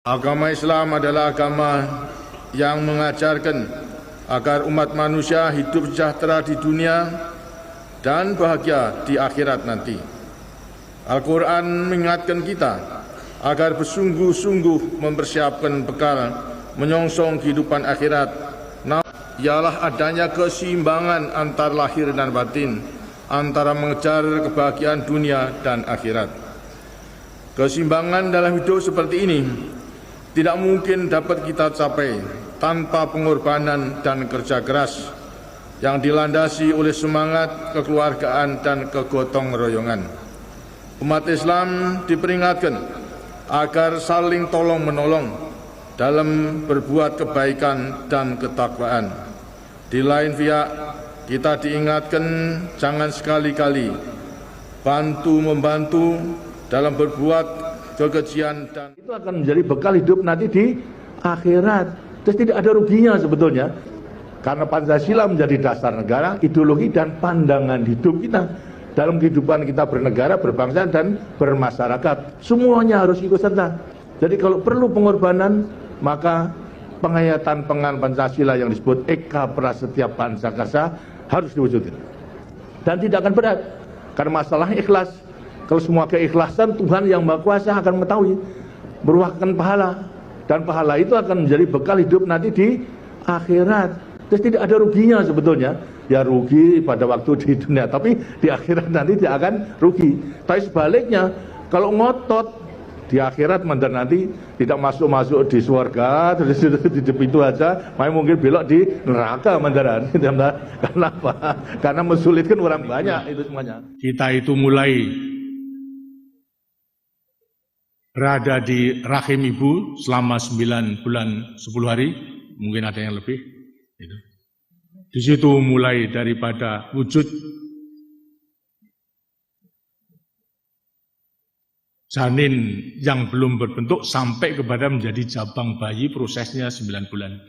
Agama Islam adalah agama yang mengajarkan agar umat manusia hidup sejahtera di dunia dan bahagia di akhirat nanti. Al-Quran mengingatkan kita agar bersungguh-sungguh mempersiapkan bekal menyongsong kehidupan akhirat. Ialah adanya keseimbangan antara lahir dan batin, antara mengejar kebahagiaan dunia dan akhirat. Keseimbangan dalam hidup seperti ini tidak mungkin dapat kita capai tanpa pengorbanan dan kerja keras yang dilandasi oleh semangat kekeluargaan dan kegotong royongan. Umat Islam diperingatkan agar saling tolong-menolong dalam berbuat kebaikan dan ketakwaan. Di lain pihak, kita diingatkan jangan sekali-kali bantu-membantu dalam berbuat kekejian, dan itu akan menjadi bekal hidup nanti di akhirat. Terus tidak ada ruginya sebetulnya, karena Pancasila menjadi dasar negara, ideologi dan pandangan hidup kita dalam kehidupan kita bernegara, berbangsa dan bermasyarakat. Semuanya harus ikut serta. Jadi kalau perlu pengorbanan, maka penghayatan pengan Pancasila yang disebut Eka Prasetya Pancakarsa harus diwujudkan. Dan tidak akan berat, karena masalah ikhlas. Kalau semua keikhlasan, Tuhan yang Maha Kuasa akan mengetahui, meruahkan pahala, dan pahala itu akan menjadi bekal hidup nanti di akhirat. Terus tidak ada ruginya sebetulnya. Ya rugi pada waktu di dunia, tapi di akhirat nanti tidak akan rugi. Tapi sebaliknya, kalau ngotot di akhirat nanti tidak masuk di surga, terus di pintu aja, mungkin belok di neraka mandaran. Karena apa? Karena mensulitkan orang banyak itu semuanya. Kita itu mulai berada di rahim ibu selama 9 bulan 10 hari, mungkin ada yang lebih. Di situ mulai daripada wujud janin yang belum berbentuk sampai kepada menjadi jabang bayi, prosesnya 9 bulan.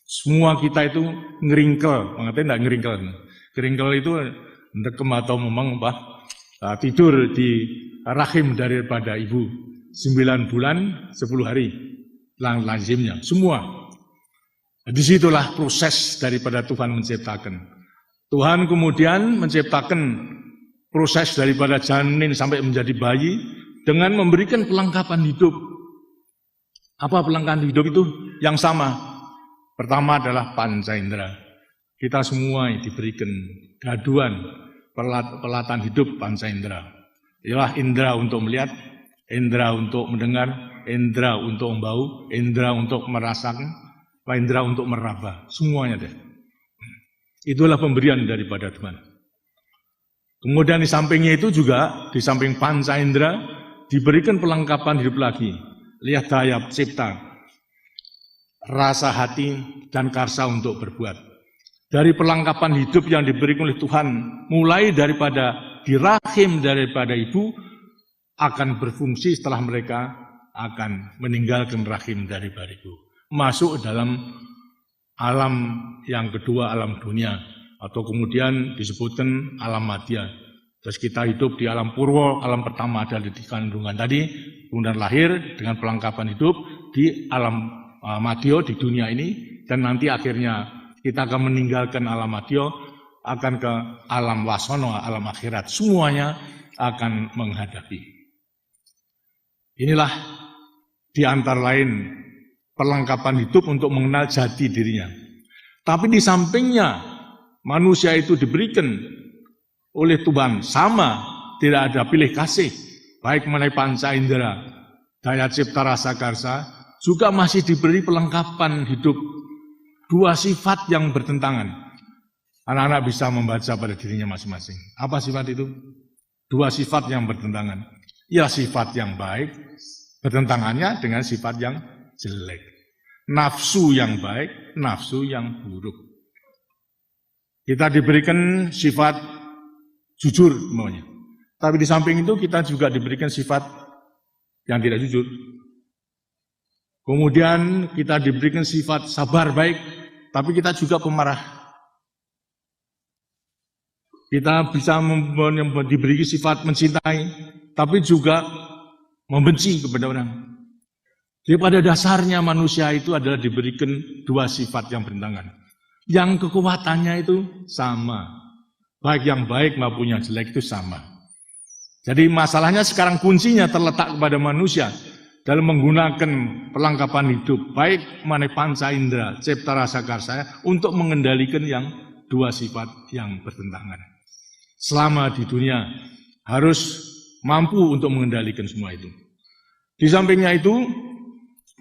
Semua kita itu ngeringkel, mengerti enggak ngeringkel? Ngeringkel itu ndekem atau memang tidur di rahim daripada ibu. 9 bulan 10 hari lazimnya semua. Disitulah proses daripada Tuhan menciptakan. Tuhan kemudian menciptakan proses daripada janin sampai menjadi bayi dengan memberikan pelengkapan hidup. Apa pelengkapan hidup itu? Yang sama. Pertama adalah panca indera. Kita semua diberikan gaduan pelatan hidup panca indera. Ialah indera untuk melihat, indera untuk mendengar, indera untuk membau, indera untuk merasakan, indera untuk meraba. Semuanya deh. Itulah pemberian daripada Tuhan. Kemudian di sampingnya itu juga, di samping panca indera, diberikan pelengkapan hidup lagi. Lihat daya cipta, rasa hati, dan karsa untuk berbuat. Dari pelengkapan hidup yang diberikan oleh Tuhan, mulai daripada di rahim daripada ibu, akan berfungsi setelah mereka akan meninggalkan rahim daripada ibu. Masuk dalam alam yang kedua, alam dunia. Atau kemudian disebutkan alam madya. Terus kita hidup di alam purwa, alam pertama adalah di kandungan tadi, kemudian lahir dengan pelengkapan hidup di alam madya, di dunia ini, dan nanti akhirnya kita akan meninggalkan alam madya, akan ke alam wasono, alam akhirat. Semuanya akan menghadapi. Inilah di antara lain perlengkapan hidup untuk mengenal jati dirinya. Tapi di sampingnya manusia itu diberikan oleh Tuhan sama, tidak ada pilih kasih, baik mengenai panca indera, daya cipta rasa karsa, juga masih diberi pelengkapan hidup. Dua sifat yang bertentangan. Anak-anak bisa membaca pada dirinya masing-masing. Apa sifat itu? Dua sifat yang bertentangan. Ya sifat yang baik, bertentangannya dengan sifat yang jelek. Nafsu yang baik, nafsu yang buruk. Kita diberikan sifat jujur maunya. Tapi di samping itu kita juga diberikan sifat yang tidak jujur. Kemudian kita diberikan sifat sabar baik, tapi kita juga pemarah. Kita bisa diberi sifat mencintai, tapi juga membenci kepada orang. Jadi pada dasarnya manusia itu adalah diberikan dua sifat yang bertentangan. Yang kekuatannya itu sama. Baik yang baik maupun yang jelek itu sama. Jadi masalahnya sekarang kuncinya terletak kepada manusia dalam menggunakan perlengkapan hidup, baik mane panca indera, cipta rasa karsa, untuk mengendalikan yang dua sifat yang bertentangan. Selama di dunia harus mampu untuk mengendalikan semua itu. Di sampingnya itu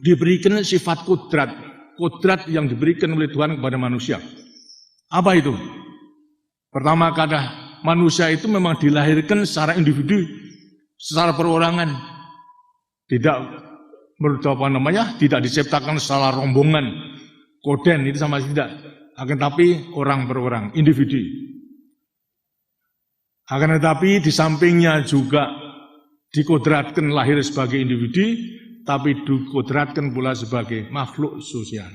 diberikan sifat kodrat yang diberikan oleh Tuhan kepada manusia. Apa itu? Pertama, kata manusia itu memang dilahirkan secara individu, secara perorangan, tidak diciptakan secara rombongan, koden itu sama tidak, akan tapi orang per orang, individu. Akan tetapi di sampingnya juga dikodratkan lahir sebagai individu, tapi dikodratkan pula sebagai makhluk sosial.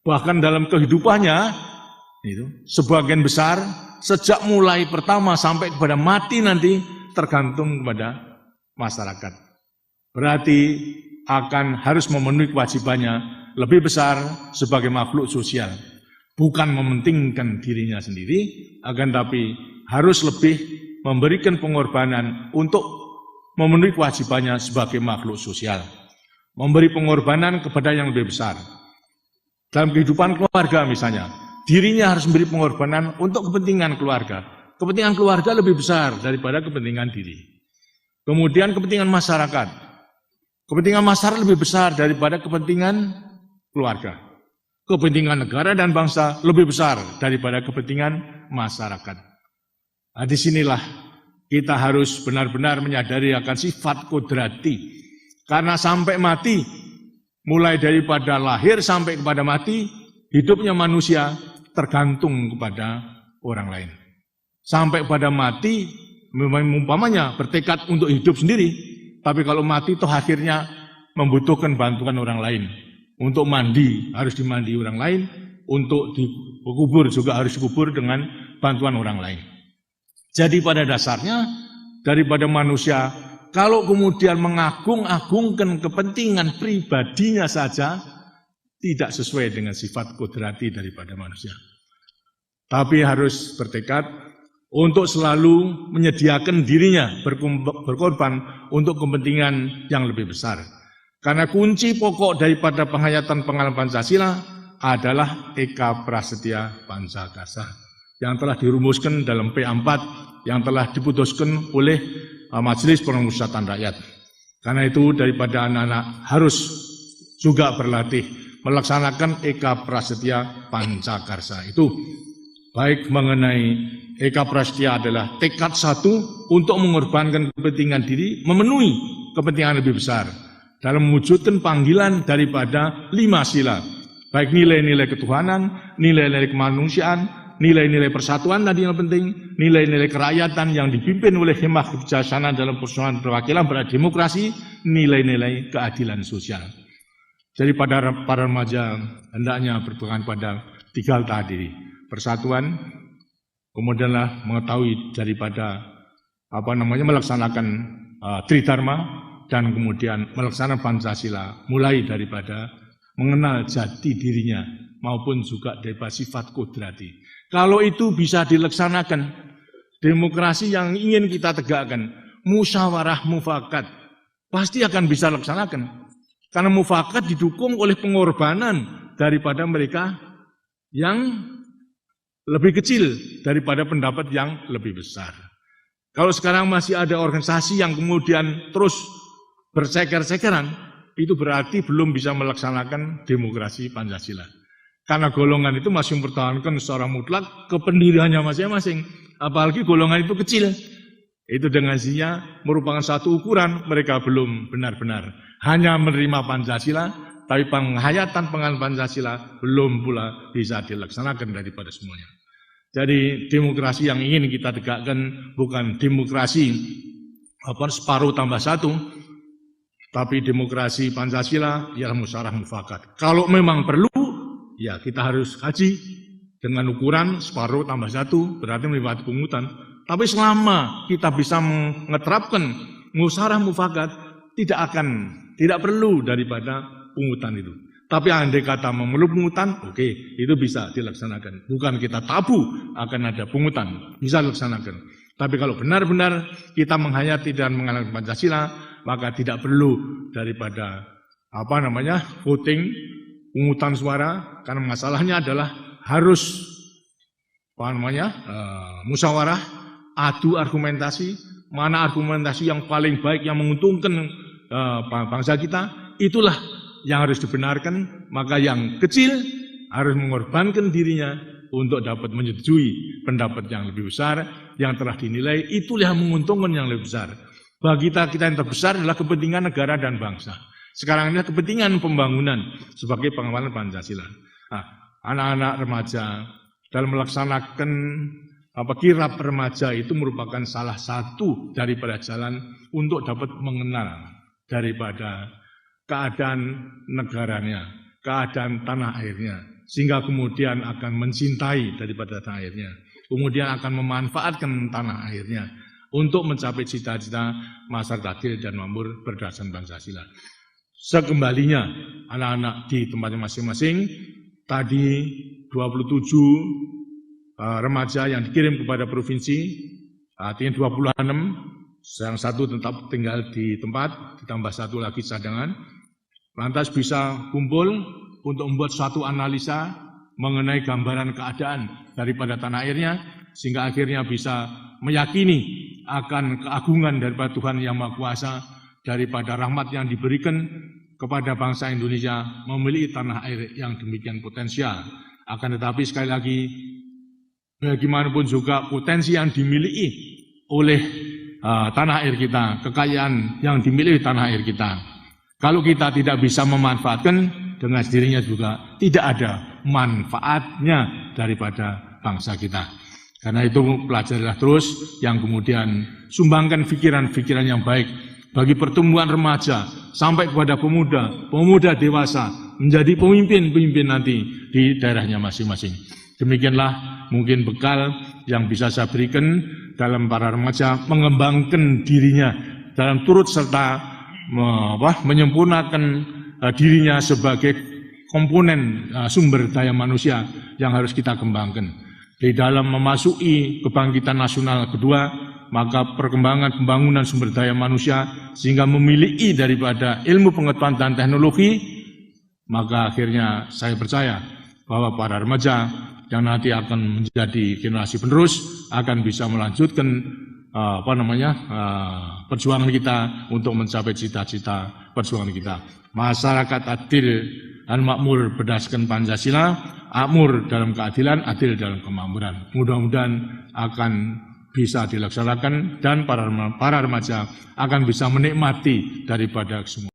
Bahkan dalam kehidupannya, itu sebagian besar sejak mulai pertama sampai kepada mati nanti tergantung kepada masyarakat. Berarti akan harus memenuhi kewajibannya lebih besar sebagai makhluk sosial. Bukan mementingkan dirinya sendiri, akan tapi harus lebih memberikan pengorbanan untuk memenuhi kewajibannya sebagai makhluk sosial. Memberi pengorbanan kepada yang lebih besar. Dalam kehidupan keluarga misalnya, dirinya harus memberi pengorbanan untuk kepentingan keluarga. Kepentingan keluarga lebih besar daripada kepentingan diri. Kemudian kepentingan masyarakat. Kepentingan masyarakat lebih besar daripada kepentingan keluarga. Kepentingan negara dan bangsa lebih besar daripada kepentingan masyarakat. Nah, disinilah kita harus benar-benar menyadari akan sifat kodrati. Karena sampai mati, mulai daripada lahir sampai kepada mati, hidupnya manusia tergantung kepada orang lain. Sampai pada mati, memang umpamanya bertekad untuk hidup sendiri, tapi kalau mati toh akhirnya membutuhkan bantuan orang lain. Untuk mandi harus dimandi orang lain, untuk dikubur juga harus dikubur dengan bantuan orang lain. Jadi pada dasarnya daripada manusia, kalau kemudian mengagung-agungkan kepentingan pribadinya saja, tidak sesuai dengan sifat kodrati daripada manusia. Tapi harus bertekad untuk selalu menyediakan dirinya berkorban untuk kepentingan yang lebih besar. Karena kunci pokok daripada penghayatan pengalaman Pancasila adalah Eka Prasetya Pancakarsa yang telah dirumuskan dalam P4 yang telah diputuskan oleh Majelis Permusyawaratan Rakyat. Karena itu daripada anak-anak harus juga berlatih melaksanakan Eka Prasetya Pancakarsa itu. Baik mengenai Eka Prasetya adalah tekad satu untuk mengorbankan kepentingan diri, memenuhi kepentingan lebih besar dalam mewujudkan panggilan daripada 5 sila. Baik nilai-nilai ketuhanan, nilai-nilai kemanusiaan, nilai-nilai persatuan tadi yang penting, nilai-nilai kerakyatan yang dipimpin oleh hikmah kebijaksanaan dalam persoalan perwakilan berdemokrasi, nilai-nilai keadilan sosial. Jadi pada para remaja hendaknya berpegang pada 3 hal tadi, persatuan, kemudianlah mengetahui daripada melaksanakan Tridharma, dan kemudian melaksanakan Pancasila, mulai daripada mengenal jati dirinya maupun juga daripada sifat kodrati. Kalau itu bisa dilaksanakan, demokrasi yang ingin kita tegakkan, musyawarah mufakat, pasti akan bisa laksanakan. Karena mufakat didukung oleh pengorbanan daripada mereka yang lebih kecil daripada pendapat yang lebih besar. Kalau sekarang masih ada organisasi yang kemudian terus berceker-cekeran, itu berarti belum bisa melaksanakan demokrasi Pancasila. Karena golongan itu masih mempertahankan secara mutlak kependiriannya masing-masing. Apalagi golongan itu kecil. Itu dengan isinya merupakan satu ukuran, mereka belum benar-benar hanya menerima Pancasila, tapi penghayatan pengalaman Pancasila belum pula bisa dilaksanakan daripada semuanya. Jadi demokrasi yang ingin kita tegakkan bukan demokrasi separuh tambah satu, tapi demokrasi Pancasila ialah musyawarah mufakat. Kalau memang perlu, ya kita harus kaji dengan ukuran separuh tambah satu, berarti melibat pungutan. Tapi selama kita bisa menerapkan musyawarah mufakat, tidak akan Tidak perlu daripada pungutan itu. Tapi andai kata memerlukan pungutan, oke, itu bisa dilaksanakan. Bukan kita tabu akan ada pungutan, bisa dilaksanakan. Tapi kalau benar-benar kita menghayati dan mengalami Pancasila, maka tidak perlu daripada voting, pungutan suara, karena masalahnya adalah harus musyawarah, adu argumentasi, mana argumentasi yang paling baik yang menguntungkan bangsa kita, itulah yang harus dibenarkan. Maka yang kecil harus mengorbankan dirinya untuk dapat menyetujui pendapat yang lebih besar yang telah dinilai itulah yang menguntungkan yang lebih besar. Bagi kita yang terbesar adalah kepentingan negara dan bangsa. Sekarang ini kepentingan pembangunan sebagai pengawalan Pancasila. Nah, anak-anak remaja dalam melaksanakan kirab remaja itu merupakan salah satu daripada jalan untuk dapat mengenal daripada keadaan negaranya, keadaan tanah airnya, sehingga kemudian akan mencintai daripada tanah airnya, kemudian akan memanfaatkan tanah airnya untuk mencapai cita-cita masyarakat adil dan makmur berdasarkan Pancasila. Sekembalinya anak-anak di tempatnya masing-masing, tadi 27 remaja yang dikirim kepada provinsi, artinya 26, yang satu tetap tinggal di tempat, ditambah satu lagi cadangan, lantas bisa kumpul untuk membuat suatu analisa mengenai gambaran keadaan daripada tanah airnya, sehingga akhirnya bisa meyakini akan keagungan daripada Tuhan Yang Maha Kuasa, daripada rahmat yang diberikan kepada bangsa Indonesia memiliki tanah air yang demikian potensial. Akan tetapi sekali lagi, bagaimanapun juga potensi yang dimiliki oleh tanah air kita, kekayaan yang dimiliki tanah air kita, kalau kita tidak bisa memanfaatkan, dengan sendirinya juga tidak ada manfaatnya daripada bangsa kita. Karena itu pelajarilah terus, yang kemudian sumbangkan pikiran-pikiran yang baik bagi pertumbuhan remaja sampai kepada pemuda, pemuda dewasa menjadi pemimpin-pemimpin nanti di daerahnya masing-masing. Demikianlah mungkin bekal yang bisa saya berikan dalam para remaja mengembangkan dirinya dalam turut serta menyempurnakan dirinya sebagai komponen sumber daya manusia yang harus kita kembangkan. Di dalam memasuki kebangkitan nasional kedua, maka perkembangan pembangunan sumber daya manusia sehingga memiliki daripada ilmu pengetahuan dan teknologi, maka akhirnya saya percaya bahwa para remaja yang nanti akan menjadi generasi penerus akan bisa melanjutkan perjuangan kita untuk mencapai cita-cita perjuangan kita. Masyarakat adil dan makmur berdasarkan Pancasila, makmur dalam keadilan, adil dalam kemakmuran. Mudah-mudahan akan bisa dilaksanakan dan para remaja akan bisa menikmati daripada semua.